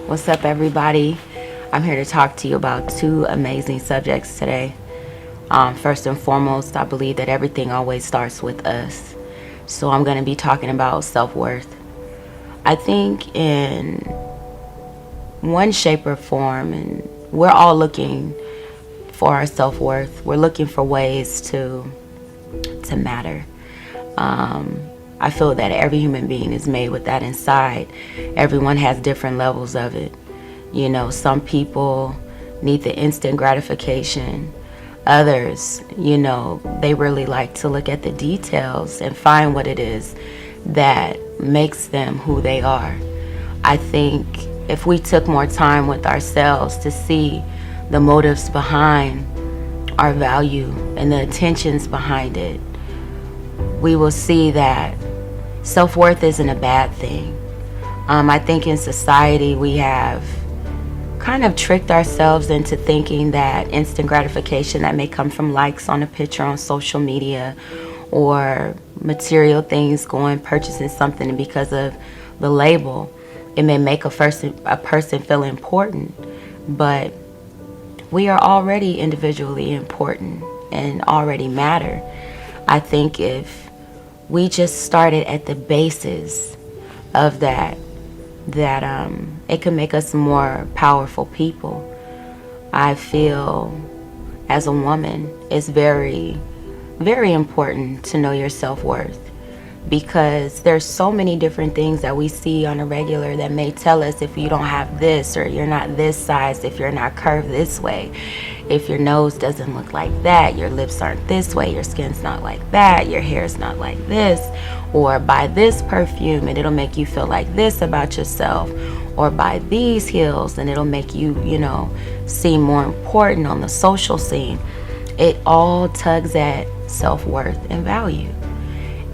What's up, everybody? I'm here to talk to you about two amazing subjects today. First and foremost, I believe that everything always starts with us. So I'm going to be talking about self-worth. I think in one shape or form, and we're all looking for our self-worth. We're looking for ways to matter. I feel that every human being is made with that inside. Everyone has different levels of it. Some people need the instant gratification. Others, they really like to look at the details and find what it is that makes them who they are. I think if we took more time with ourselves to see the motives behind our value and the intentions behind it, we will see that self-worth isn't a bad thing. I think in society we have kind of tricked ourselves into thinking that instant gratification that may come from likes on a picture on social media or material things, going purchasing something, and because of the label, it may make a person feel important. But we are already individually important and already matter. I think if we just started at the basis of that it can make us more powerful people. I feel as a woman it's very, very important to know your self-worth, because there's so many different things that we see on a regular that may tell us if you don't have this, or you're not this size, if you're not curved this way, if your nose doesn't look like that, your lips aren't this way, your skin's not like that, your hair's not like this, or buy this perfume and it'll make you feel like this about yourself, or buy these heels and it'll make you, seem more important on the social scene. It all tugs at self-worth and value.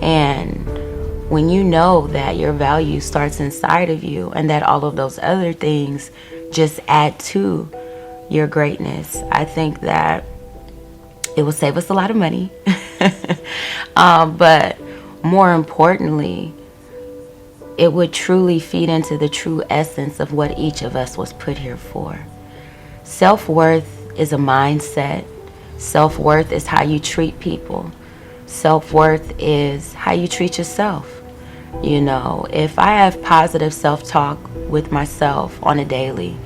And when you know that your value starts inside of you and that all of those other things just add to your greatness, I think that it will save us a lot of money. But more importantly, it would truly feed into the true essence of what each of us was put here for. Self-worth is a mindset. Self-worth is how you treat people. Self-worth is how you treat yourself. If I have positive self-talk with myself on a daily,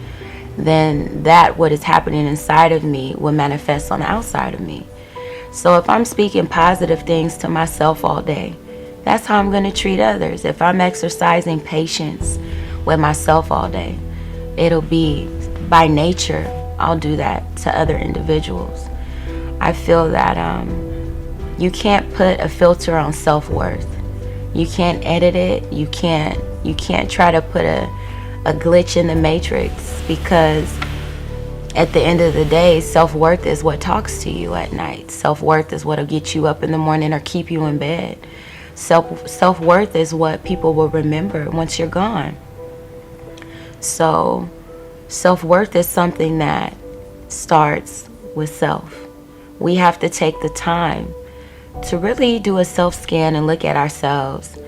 then that what is happening inside of me will manifest on the outside of me. So if I'm speaking positive things to myself all day, that's how I'm going to treat others. If I'm exercising patience with myself all day, it'll be by nature, I'll do that to other individuals. I feel that you can't put a filter on self-worth. You can't edit it. You can't try to put a glitch in the matrix, because at the end of the day, self-worth is what talks to you at night. Self-worth is what'll get you up in the morning or keep you in bed. Self-worth is what people will remember once you're gone. So self-worth is something that starts with self. We have to take the time to really do a self-scan and look at ourselves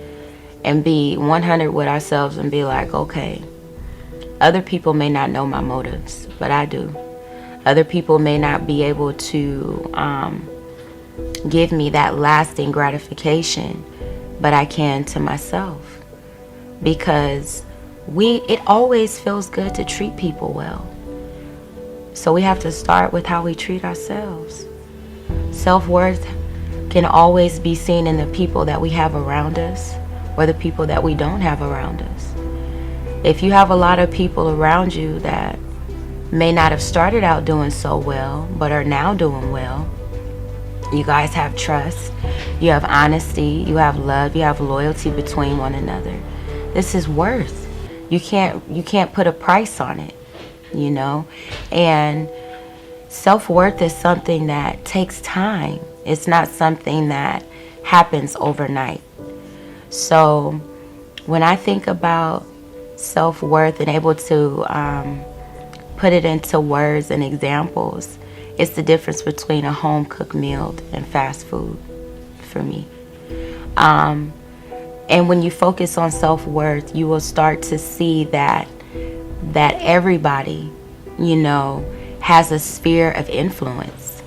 and be 100 with ourselves and be like, okay, other people may not know my motives, but I do. Other people may not be able to give me that lasting gratification, but I can to myself. Because it always feels good to treat people well. So we have to start with how we treat ourselves. Self-worth can always be seen in the people that we have around us or the people that we don't have around us. If you have a lot of people around you that may not have started out doing so well but are now doing well, you guys have trust, you have honesty, you have love, you have loyalty between one another. This is worth. You can't put a price on it, And self-worth is something that takes time. It's not something that happens overnight. So when I think about self-worth and able to put it into words and examples, it's the difference between a home-cooked meal and fast food for me. And when you focus on self-worth, you will start to see that that everybody, has a sphere of influence.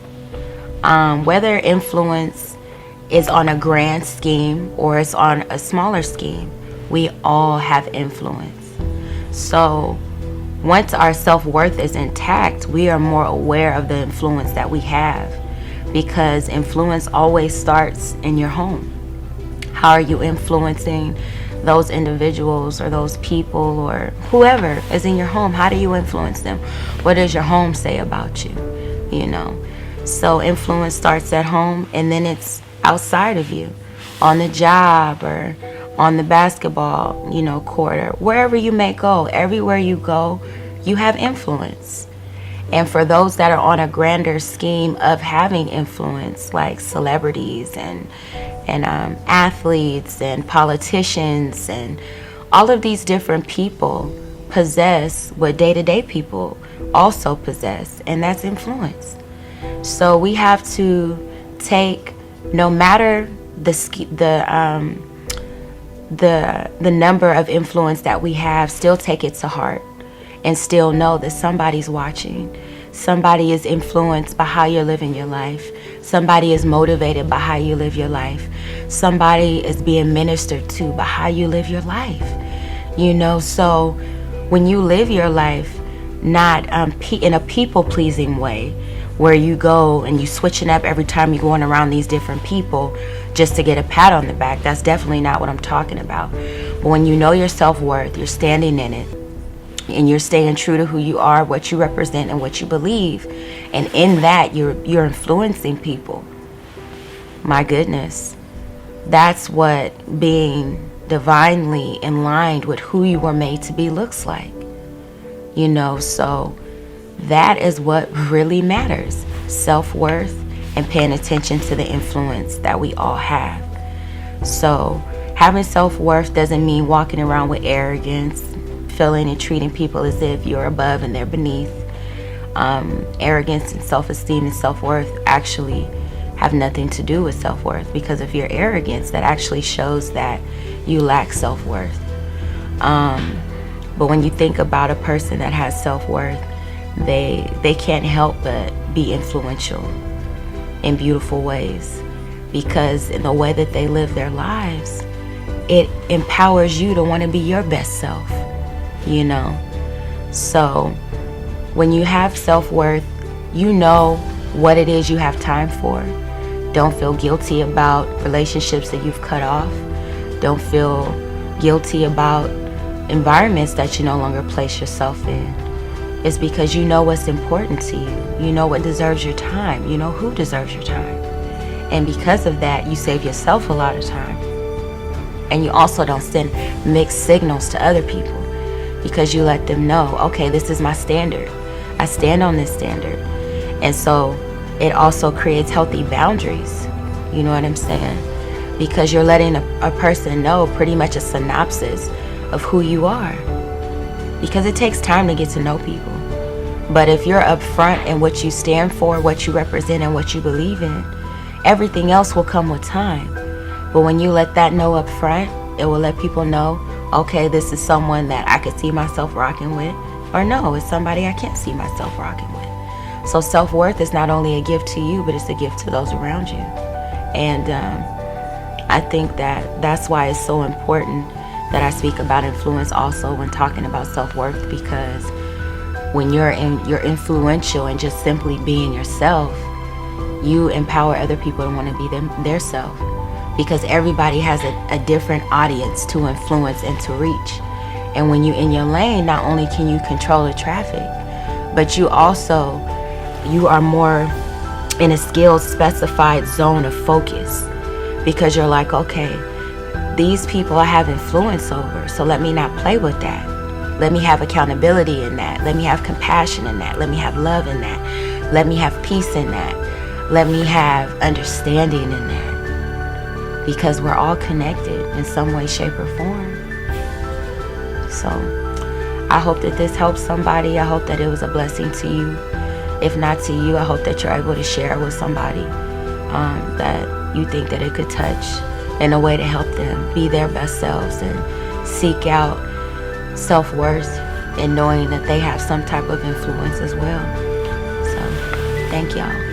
Whether influence is on a grand scheme or it's on a smaller scheme, we all have influence. So once our self-worth is intact, we are more aware of the influence that we have, because influence always starts in your home. How are you influencing those individuals or those people or whoever is in your home? How do you influence them? What does your home say about you? So influence starts at home, and then it's outside of you, on the job or on the basketball, court, or wherever you may go. Everywhere you go, you have influence. And for those that are on a grander scheme of having influence, like celebrities and athletes and politicians and all of these different people possess what day-to-day people also possess, and that's influence. So we have to take, no matter the number of influence that we have, still take it to heart and still know that somebody's watching. Somebody is influenced by how you're living your life. Somebody is motivated by how you live your life. Somebody is being ministered to by how you live your life. So when you live your life not in a people-pleasing way, where you go and you switching up every time you're going around these different people just to get a pat on the back, that's definitely not what I'm talking about. But when you know your self-worth, you're standing in it, and you're staying true to who you are, what you represent, and what you believe, and in that you're influencing people. My goodness, that's what being divinely in line with who you were made to be looks like. So that is what really matters: self-worth and paying attention to the influence that we all have. So having self-worth doesn't mean walking around with arrogance, feeling and treating people as if you're above and they're beneath. Arrogance and self-esteem and self-worth actually have nothing to do with self-worth, because if you're arrogant, that actually shows that you lack self-worth. But when you think about a person that has self-worth, they can't help but be influential in beautiful ways, because in the way that they live their lives, it empowers you to want to be your best self. So when you have self-worth, you know what it is you have time for. Don't feel guilty about relationships that you've cut off. Don't feel guilty about environments that you no longer place yourself in. It's because you know what's important to you. You know what deserves your time. You know who deserves your time. And because of that, you save yourself a lot of time. And you also don't send mixed signals to other people, because you let them know, okay, this is my standard. I stand on this standard. And so it also creates healthy boundaries. You know what I'm saying? Because you're letting a person know pretty much a synopsis of who you are. Because it takes time to get to know people. But if you're upfront in what you stand for, what you represent, and what you believe in, everything else will come with time. But when you let that know up front, it will let people know, okay, this is someone that I could see myself rocking with, or no, it's somebody I can't see myself rocking with. So self-worth is not only a gift to you, but it's a gift to those around you. And I think that's why it's so important that I speak about influence also when talking about self-worth, because when you're influential and just simply being yourself, you empower other people to want to be their self, because everybody has a different audience to influence and to reach. And when you're in your lane, not only can you control the traffic, but you are more in a skilled specified zone of focus, because you're like, okay, these people I have influence over, so let me not play with that. Let me have accountability in that. Let me have compassion in that. Let me have love in that. Let me have peace in that. Let me have understanding in that. Because we're all connected in some way, shape, or form. So I hope that this helps somebody. I hope that it was a blessing to you. If not to you, I hope that you're able to share it with somebody that you think that it could touch in a way to help them be their best selves and seek out self-worth and knowing that they have some type of influence as well. So, thank y'all.